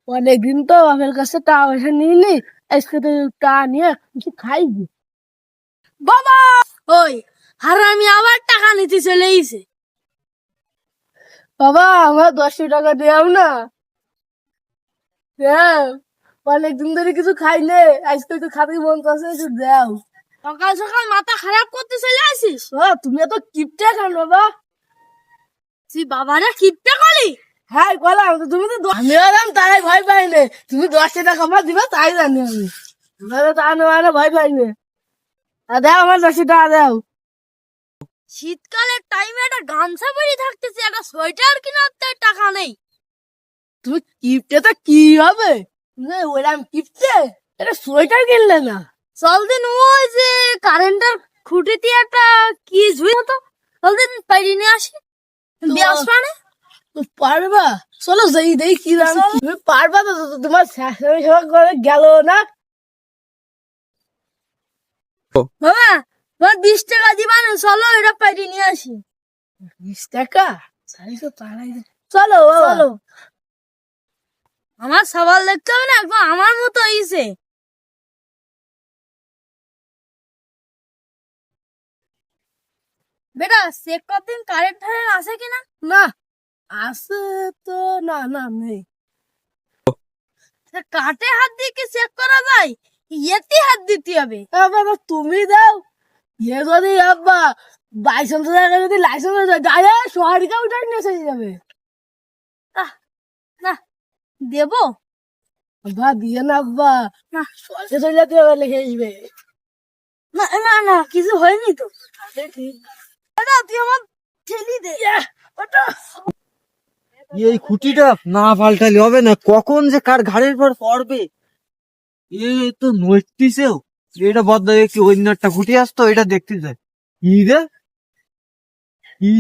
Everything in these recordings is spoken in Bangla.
অনেকদিন তো বাপের কাছে টাকা পয়সা নিইনি, আজকে তো টাকা নিয়ে কিছু খাইবি। বাবা, ওই হারামি আবার টাকা নিতে চলে এসে। বাবা আমার 10 টাকা দেও না। দেও, অনেকদিন ধরে কিছু খাই নে, আজকে তো খাবি মন চাচ্ছে, একটু দেও। সকাল সকাল মাথা খারাপ করতে চলে আসিস। তুমি এত কিপটে খান বাবা। তুই বাবারা কিপটা করলি? হ্যাঁ বললাম তো, তুমি তো আমি বললাম তাই ভয় পাই নে, তুমি 10 টাকা আমার দিবা তাই জানি আমি। তা না ভয় পাই নে। দেও আমার 10 টাকা দেও। শীতকালের টাইমে একটা গামছা পরে থাকতেছি, একটা সোয়েটার কেনার তো টাকা নেই। তুমি কিপটে তো কি হবে, তুমি ওইরকম কিপটে, এটা সোয়েটার কিনলে না। চল দিন ওই যে কারেন্টের খুঁটিতে একটা কি ঝুই হতো, চল দিন পাইরি নিয়ে আসি। বিয়াস মানে পারবা? চলো যাই দেই কি দাম। তুমি পারবা তো, তোমার শাশুড়ি সেবা করে গেল না। বাবা, তোমার 20 টাকা দিবা না, চলো এটা পাইরি নিয়ে আসি। 20 টাকা? চলো বাবা। চলো, আমার সবাল দেখতে হবে না, একদম আমার মতো হইছে। বেটা চেক করতেন কারেন্ট ফারেন্ট আছে কিনা। না আছে তো, না না নেই। কাটে হাত দিয়ে কি চেক করা যায়? ইয়েতে হাত দিতে হবে। বাবা তুমি দাও। এ যদি আব্বা 22 টাকা যদি লাইসেন্স যায়, সহারিকা উঠাই নিয়ে চলে যাবে। না দেবো আব্বা দিয়ে না আব্বা, না। সরকার চলে যেতে হবে, লিখে আসবে। না না না, কিছু হয়নি তো। ঠিক দাদা তুই আমার ঠেলি দে। ওটা এই খুঁটিটা না পাল্টালে হবে না, কখন যে কার ঘাড়ের পর পড়বে। এই তো নড়তিছেও, এটা বদলা একটু অন্য একটা খুঁটি আসতো, এটা দেখতে যায় কি রে কি।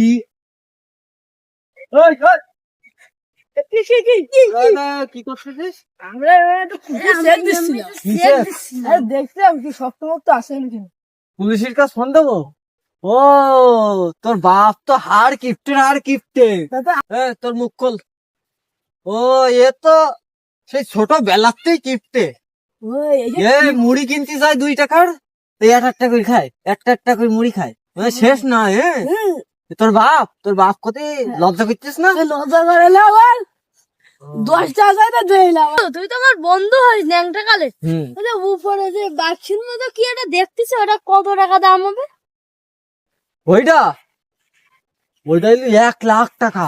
ওই, ওই, কি করতেছিস? আমরা একটু খুঁজে সেট দিচ্ছিলাম। দেখছিলাম কি শক্ত মক্ত আসে নাকি। পুলিশের কাছে ফোন দেবো? ও, তোর বাপ তো হাড় কিপটে, হাড় কিপটে। দাদা তোর মুখ খোল। ও, এ তো সেই ছোট বেলাতেই কিপটে। ওই এই যে এই মুড়ি কিনতে যায় 2 টাকার, এই 1 করে খায়, একটা করে মুড়ি খায়, শেষ না। তোর বাপ কত লজ্জা করছিস না? লজ্জা করে না আবার, 10 টাকা তো দিলাম। তুই তো আমার বন্ধু হইস ন্যাংটা কালে। হুম, উপরে যে বাক্সের মতো কি একটা দেখতেছি, ওটা কত টাকা দাম হবে? ওইটা ওইটা হলো 1 লাখ টাকা।